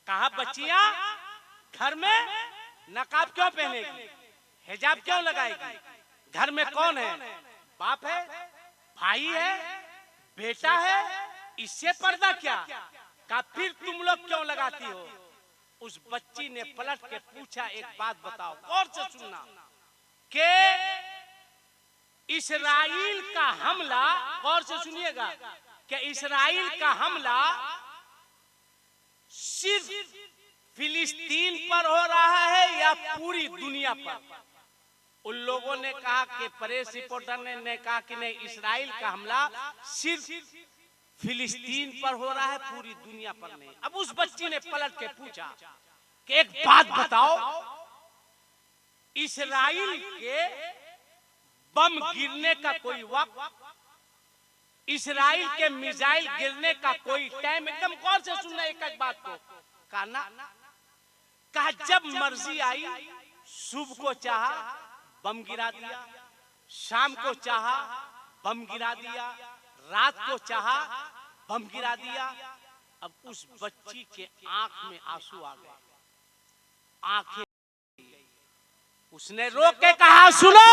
कहा बच्चियां घर में नकाब क्यों पहनेगी, हिजाब क्यों लगाएगी, घर में कौन है, बाप है, भाई है, बेटा है, इससे पर्दा क्या, कहा फिर तुम लोग क्यों लगाती हो। उस बच्ची ने पलट के पूछा एक बात बताओ, गौर से सुनना, कि इस्राइल का हमला, गौर से सुनिएगा, कि इस्राइल का हमला सिर्फ फिलिस्तीन पर हो रहा है या पूरी दुनिया पर। उन लोगों ने कहा कि प्रेस रिपोर्टर ने कहा कि नहीं, इस्राइल का हमला सिर्फ फिलिस्तीन पर हो रहा है, पूरी दुनिया पर नहीं। अब उस बच्ची ने पलट के पूछा कि एक बात बताओ, इस्राइल के बम गिरने का कोई वक्त, इस्राइल के मिसाइल गिरने का कोई टाइम, एकदम गौर से सुनना एक एक बात को। कहा ना, कहा जब मर्जी आई, सुबह को चाहा बम गिरा दिया, शाम को चाहा बम गिरा दिया, रात को चाहा बम गिरा दिया। अब उस बच्ची के आंख में आंसू आ गए, आंखें, उसने रोक के कहा सुनो,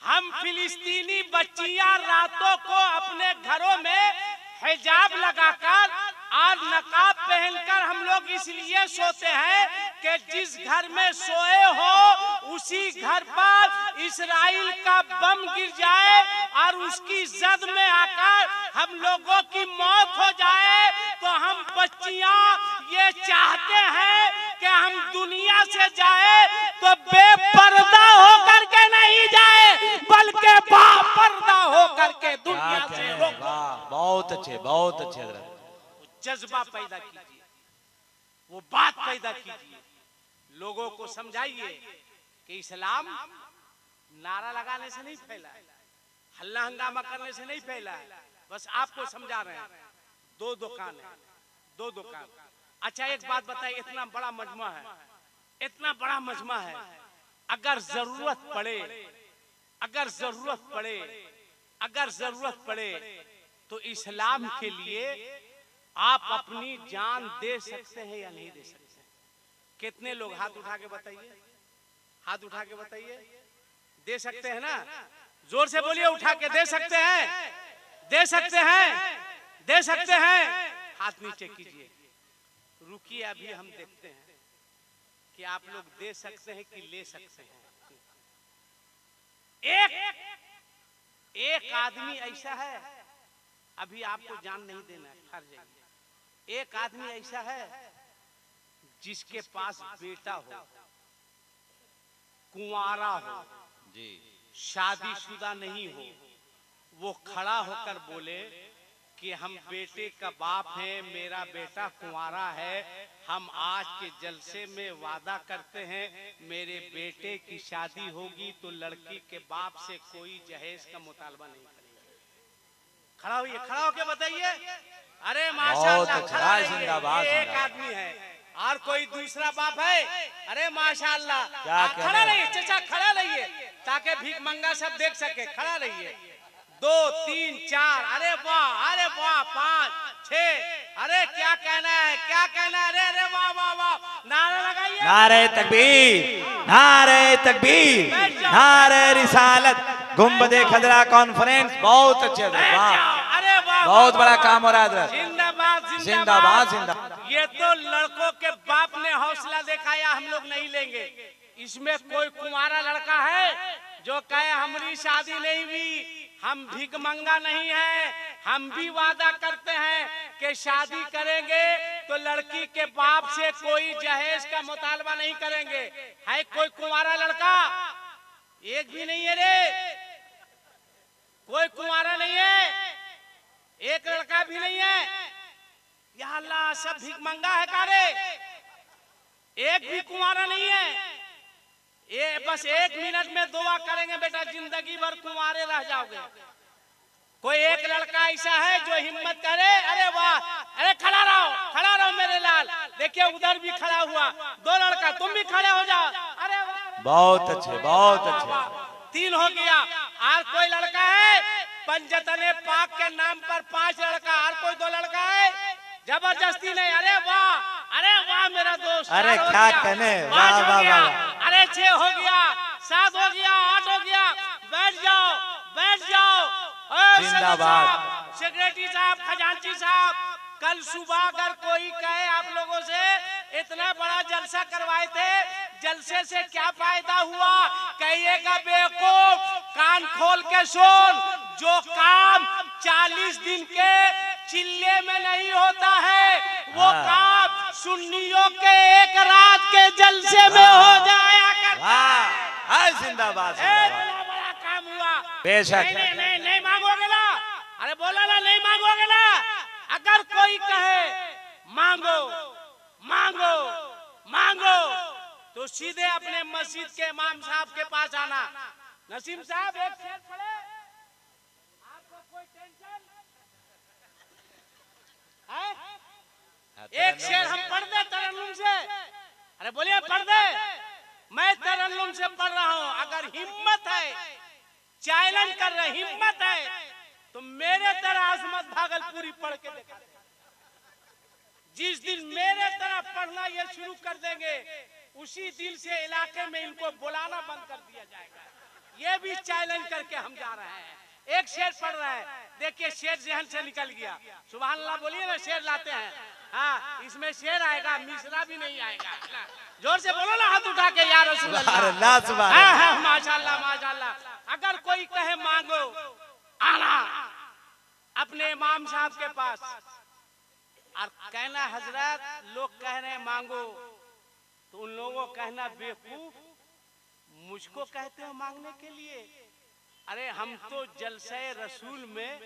हम फिलिस्तीनी बच्चियां रातों को अपने घरों में हिजाब लगाकर और नकाब पहनकर हम लोग इसलिए सोते हैं कि जिस घर में सोए हो उसी घर पर इस्राइल का बम गिर जाए और उसकी जद में आकर हम लोगों की मौत हो जाए। तो हम बच्चियां ये चाहते हैं कि हम दुनिया से जाए तो बेपर्दा होकर के नहीं जाए, बल्कि बापर्दा होकर के दुनिया से। बहुत अच्छे, बहुत अच्छे। जज्बा पैदा कीजिए, वो बात पैदा कीजिए, लोगों को समझाइए कि इस्लाम नारा लगाने से नहीं फैला है, हल्ला हंगामा करने से नहीं फैला है। बस आपको समझा रहे हैं। दो दुकान है, दो दुकान। अच्छा एक बात बताइए, इतना बड़ा मजमा है, इतना बड़ा मजमा है, अगर जरूरत पड़े, अगर जरूरत पड़े, अगर जरूरत पड़े तो इस्लाम के लिए आप अपनी जान दे सकते हैं या नहीं दे सकते? कितने लोग हाथ उठा के बताइए, हाथ उठा के बताइए, दे सकते हैं ना? जोर से बोलिए, उठा के दे सकते हैं, दे सकते हैं, दे सकते हैं। हाथ नीचे कीजिए, रुकिए, अभी हम देखते हैं कि आप लोग दे सकते हैं कि ले सकते हैं। एक आदमी ऐसा है, अभी आपको जान नहीं देना है, ठहर जाइए। एक आदमी ऐसा है जिसके पास बेटा हो, कुंवारा हो जी, शादीशुदा नहीं हो, वो खड़ा होकर बोले कि हम बेटे का बाप हैं, मेरा बेटा कुंवारा है, हम आज के जलसे में वादा करते हैं मेरे बेटे की शादी होगी तो लड़की के बाप से कोई जहेज का मुतालबा नहीं करेगा। खड़ा होइए, खड़ा होके बताइए। अरे माशाअल्लाह, खड़ा जिंदाबाद। एक आदमी है और कोई दूसरा बाप है, अरे माशाअल्लाह, खड़ा रहिए चाचा, खड़ा रहिए ताकि भीख मंगा सब देख सके। खड़ा रहिए, 2 3 4, अरे वाह, अरे वाह, 5 6, अरे क्या कहना है, क्या कहना है, अरे अरे वाह वाह वाह, नारा लगाइए, नारे तकबीर, नारे तकबीर, नारे रिसालत, गुंबदे खजरा कॉन्फ्रेंस। बहुत अच्छे, अरे वाह, बहुत बड़ा काम हो रहा है। जिंदाबाद जिंदाबाद जिंदाबाद। ये तो लड़कों के बाप ने हौसला दिखाया, हम लोग नहीं लेंगे। इसमें कोई कुंवारा लड़का है जो कहे हमारी शादी नहीं हुई, हम भीख मंगा नहीं है, हम भी वादा करते हैं कि शादी करेंगे तो लड़की के बाप से कोई जहेज का मुतालबा नहीं करेंगे। है कोई कुंवारा लड़का? एक भी नहीं है रे, कोई कुंवारा नहीं है, एक लड़का भी नहीं है। या अल्लाह, सब भीख मंगा है कारे, एक भी कुंवारा नहीं है। ये बस 1 मिनट में दुआ करेंगे बेटा, जिंदगी भर कुंवारे रह जाओगे। कोई एक लड़का ऐसा है जो हिम्मत करे, अरे वाह, अरे खड़ा रहो, खड़ा रहो मेरे लाल, देखिए उधर भी खड़ा हुआ, 2 लड़का, तुम भी खड़े हो जाओ। अरे बहुत अच्छे, बहुत अच्छे, 3 हो गया। और कोई लड़का है पंजतने पाक के नाम पर 5 लड़का, और कोई 2 लड़का है, जबरदस्ती नहीं। अरे वाह मेरा दोस्त। अरे क्या कहने, वाह वाह वाह। अरे 6 हो गया, 7 हो गया, 8 हो गया। बैठ जाओ, बैठ जाओ। जिंदाबाद। सेक्रेटरी साहब, खजांची साहब, कल सुबह अगर कोई कहे आप लोगों से इतना बड़ा जलसा करवाए थे, जलसे से क्या फायदा हुआ, कहिएगा बेवकूफ, कान खोल के सुन। जो काम 40 दिन के चिल्ले में नहीं होता है, वो काम सुन्नियों के एक रात के जलसे में हो जाया करता है। जिंदाबाद, बड़ा काम हुआ। बेशक। नहीं मांगोगे ना? अरे बोला ना, नहीं मांगोगे ना? अगर कोई कहे मांगो मांगो मांगो, तो सीधे अपने मस्जिद के इमाम साहब के पास आना। नसीम साहब एक शेर पढ़े, आपको कोई टेंशन है? एक शेर हम पढ़ दे तरन्नुम से। अरे बोलिए, पढ़ दे। मैं तरन्नुम से पढ़ रहा हूँ। अगर हिम्मत है, चैलेंज कर रहे, हिम्मत है तो मेरे तरह आजमत भागलपुरी पढ़ के देखा। जिस दिन मेरे तरह पढ़ना ये शुरू कर देंगे, उसी दिन से इलाके में इनको बुलाना बंद कर दिया जाएगा। ये भी चैलेंज करके हम जा रहे हैं। एक शेर पढ़ रहा है, देखिए शेर जहन से निकल गया। सुभान अल्लाह बोलिए ना, शेर लाते हैं। हाँ, इसमें शेर आएगा, मिसरा भी नहीं आएगा। जोर से बोलो ना, हाथ उठा के, या रसूल अल्लाह। हाँ, माशाअल्लाह माशाअल्लाह। अगर कोई कहे मांगो, आना अपने इमाम साहब के पास और कहना हजरत लोग कह रहे हैं मांगो, तो उन लोगों को कहना बेवकूफ, मुझको कहते हो मांगने के लिए? अरे हम तो जलसे रसूल में,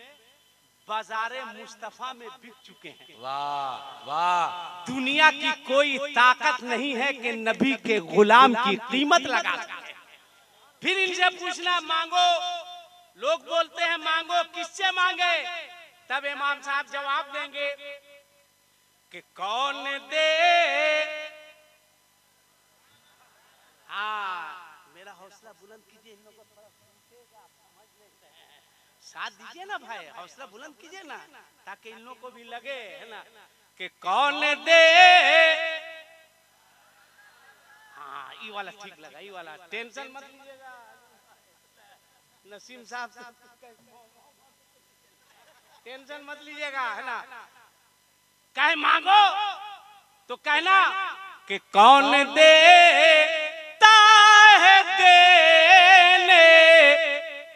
बाजारे मुस्तफा में बिक चुके हैं। वाह वाह। दुनिया की कोई ताकत नहीं है कि नबी के गुलाम की कीमत लगा सके। फिर इनसे पूछना मांगो, लोग बोलते हैं मांगो, किससे मांगे? तब इमाम साहब जवाब देंगे कि कौन दे। हाँ, मेरा हौसला बुलंद कीजिए, इन लोगों को समझ लेते हैं। साथ दीजिए ना भाई, हौसला बुलंद कीजिए ना, ताकि इन लोगों को भी लगे, है ना, कि कौन दे। हाँ, ये वाला ठीक लगा, ये वाला। टेंशन मत लीजिएगा नसीम साहब, टेंशन मत लीजिएगा, है ना। कहे मांगो तो कहना कि कौन देता है, देने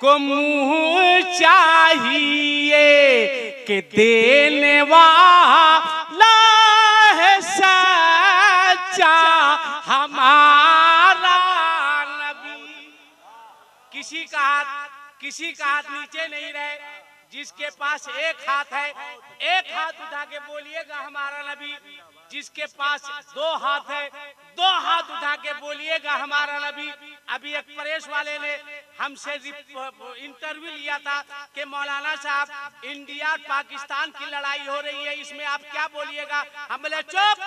को मुंह चाहिए, कि देने वाला है सच्चा हमारा नबी। किसी का हाथ नीचे नहीं रहे। जिसके पास एक हाथ है, एक हाथ उठा के बोलिएगा हमारा नबी। जिसके पास 2 हाथ है, 2 हाथ उठा के बोलिएगा हमारा नबी। अभी एक प्रेस वाले ने हमसे इंटरव्यू लिया था कि मौलाना साहब, इंडिया और पाकिस्तान की लड़ाई हो रही है, इसमें आप क्या बोलिएगा? हम बोले चुप,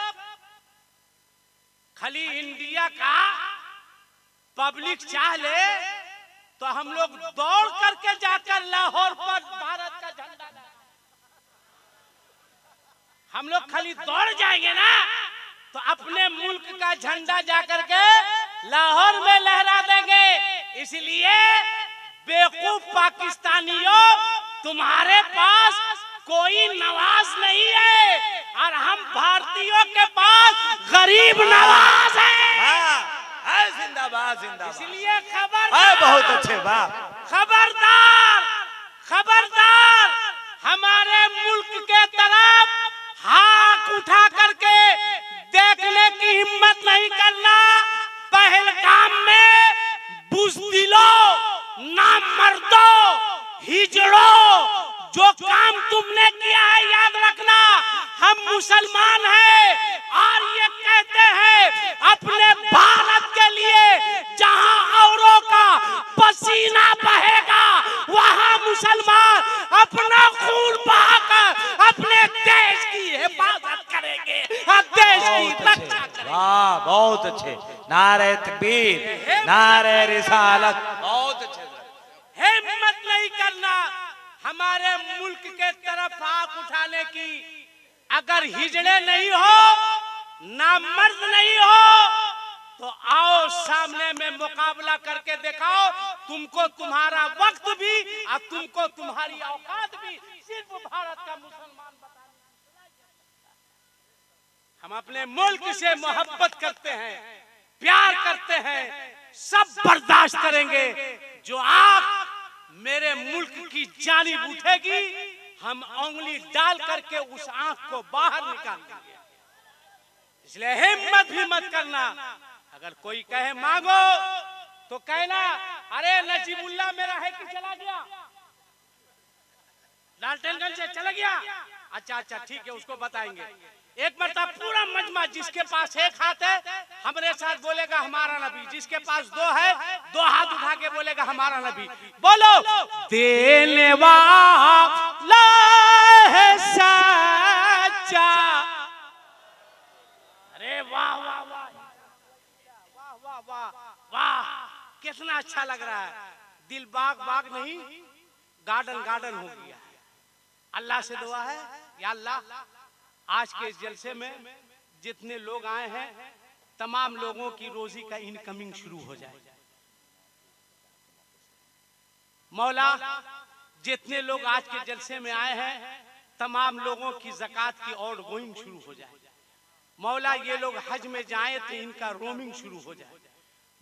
खाली इंडिया का पब्लिक चाह ले तो हम लोग दौड़ करके जाकर लाहौर पर भारत का झंडा, हम लोग खाली दौड़ जाएंगे ना तो अपने मुल्क का झंडा जाकर के लाहौर में लहरा देंगे। इसलिए बेवकूफ पाकिस्तानियों, तुम्हारे पास कोई नवाज नहीं है और हम भारतीयों के पास गरीब नवाज है। जिंदाबाद जिंदाबाद। इसलिए खबरदार, बहुत अच्छे, वाह। खबरदार खबरदार, हमारे मुल्क के तरफ हाथ उठा करके देखने की हिम्मत नहीं करना। पहलगाम में बुज़दिलों, नामर्दों, हिजड़ों, जो काम तुमने किया है याद रखना। हम मुसलमान हैं और ये कहते हैं अपने भारत के लिए, जहां औरों का पसीना बहेगा वहां मुसलमान अपना खून बहाकर अपने देश की हिफाजत करेंगे और देश की रक्षा करेंगे। वाह, बहुत अच्छे। नारे तकबीर, नारे रिसालत, बहुत अच्छे। हिम्मत नहीं करना हमारे मुल्क के तरफ हाथ उठाने की। अगर हिजड़े नहीं हो, ना मर्द नहीं हो, तो आओ सामने में मुकाबला करके दिखाओ। तुमको तुम्हारा वक्त भी और तुमको तुम्हारी औकात भी सिर्फ भारत का मुसलमान बताने। हम अपने मुल्क से मोहब्बत करते हैं, प्यार करते हैं, सब बर्दाश्त करेंगे। जो आंख मेरे मुल्क की जानिब उठेगी, हम उंगली डाल करके उस आंख को बाहर निकाल देंगे। इसलिए हिम्मत भी मत करना। अगर कोई कहे मांगो तो कहना, अरे नजीबुल्लाह मेरा है कि चला गया, लालटेनगंज से चला गया। अच्छा अच्छा ठीक है, उसको बताएंगे। एक मरतबा पूरा मजमा जिसके पास एक हाथ है हमारे साथ बोलेगा हमारा नबी, जिसके पास दो है दो हाथ उठा के बोलेगा हमारा नबी। बोलो, देने वाला है सच्चा। अरे वाह वाह वाह वाह वाह वाह वाह, कितना अच्छा लग रहा है। दिल बाग बाग नहीं, गार्डन गार्डन हो गया। अल्लाह से दुआ है, या अल्लाह आज के इस जलसे में जितने लोग आए हैं, तमाम लोगों की रोजी का इनकमिंग शुरू हो जाए। मौला, जितने लोग आज के जलसे में आए हैं, तमाम लोगों की ज़कात की आउट गोइंग शुरू हो जाए। मौला, ये लोग हज में जाएं तो इनका रोमिंग शुरू हो जाए।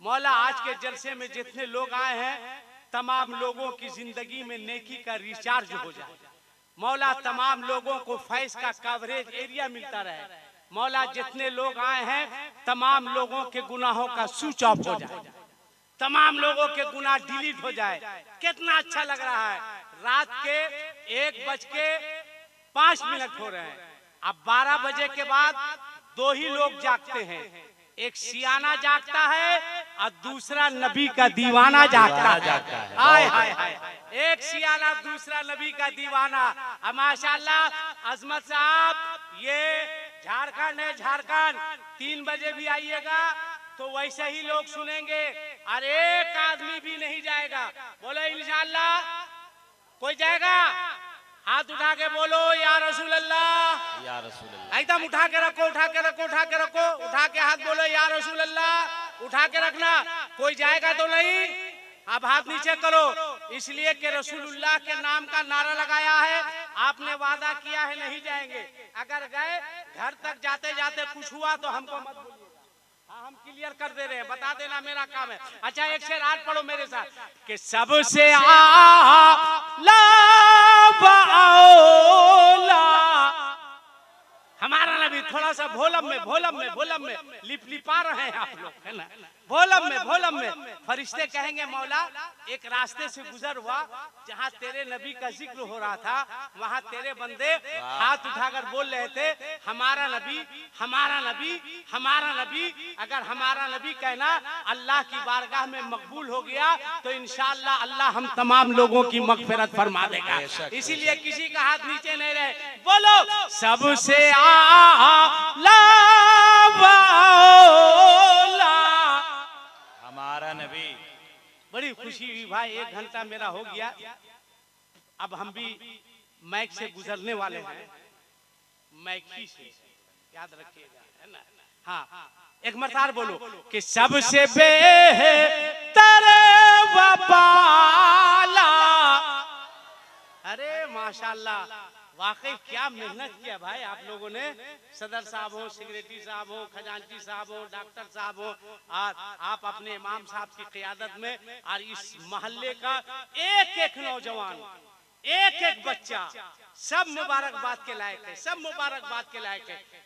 मौला, आज के जलसे में जितने लोग आए हैं, तमाम लोगों की जिंदगी में नेकी का रिचार्ज हो जाए। मौला, तमाम लोगों को फैज का कवरेज एरिया मिलता रहे। मौला, जितने लोग आए हैं, तमाम लोगों के गुनाहों का स्विच ऑफ हो जाए, तमाम लोगों के गुनाह डिलीट हो जाए। कितना अच्छा लग रहा है। रात के 1:05 हो रहे हैं। अब 12 बजे के बाद दो ही लोग जागते हैं, एक सियाना जागता है और दूसरा नबी का दीवाना जागता है। हाय हाय हाय, एक सियाना दूसरा नबी का दीवाना। माशाल्लाह अजमत साहब, ये झारखंड है, झारखंड 3 बजे भी आइएगा तो वैसे ही लोग सुनेंगे और एक आदमी भी नहीं जाएगा। बोलो इंशाअल्लाह। कोई जाएगा? हाथ उठा के बोलो या रसूल अल्लाह, या रसूल अल्लाह। एकदम उठा के रखो, उठा के रखो, उठा के रखो, उठा के हाथ बोलो या रसूल अल्लाह, उठा के रखना। कोई जाएगा तो नहीं? अब हाथ नीचे करो, इसलिए कि रसूलुल्लाह के नाम का नारा लगाया है। आपने वादा किया है नहीं जाएंगे। अगर गए घर तक जाते जाते कुछ हुआ तो हमको मत बोलिएगा। हाँ, हम क्लियर कर दे रहे हैं, बता देना मेरा काम है। अच्छा, एक शेर आज पढ़ो मेरे साथ कि सबसे आला हमारा नबी। थोड़ा सा भोलम में लिपा रहे हैं आप लोग, है ना? भोलम में फरिश्ते कहेंगे, मौला एक रास्ते से गुजर हुआ जहाँ तेरे नबी का जिक्र हो रहा था, वहाँ तेरे बंदे हाथ उठाकर बोल रहे थे हमारा नबी, हमारा नबी, हमारा नबी। अगर हमारा नबी कहना अल्लाह की बारगाह में मकबूल हो गया तो इंशाअल्लाह अल्लाह हम तमाम लोगों की मगफिरत फरमा देगा। इसीलिए किसी का हाथ नीचे नहीं रहे। बोलो, सबसे आला हमारा नबी। बड़ी खुशी हुई भाई, 1 घंटा मेरा हो गया। अब हम भी मैक से गुजरने वाले हैं, मैक ही से याद रखिएगा, है ना? हाँ, एक मरतार बोलो कि सबसे बेहतर वबाला। अरे माशाल्लाह, वाकई क्या मेहनत किया भाई आप लोगों ने। सदर साहब हो, सेक्रेटरी साहब हो, खजांची साहब हो, डॉक्टर साहब हो, और आप अपने इमाम साहब की क़ियादत में और इस मोहल्ले का एक एक नौजवान, एक एक बच्चा, सब मुबारकबाद के लायक है, सब मुबारकबाद के लायक है।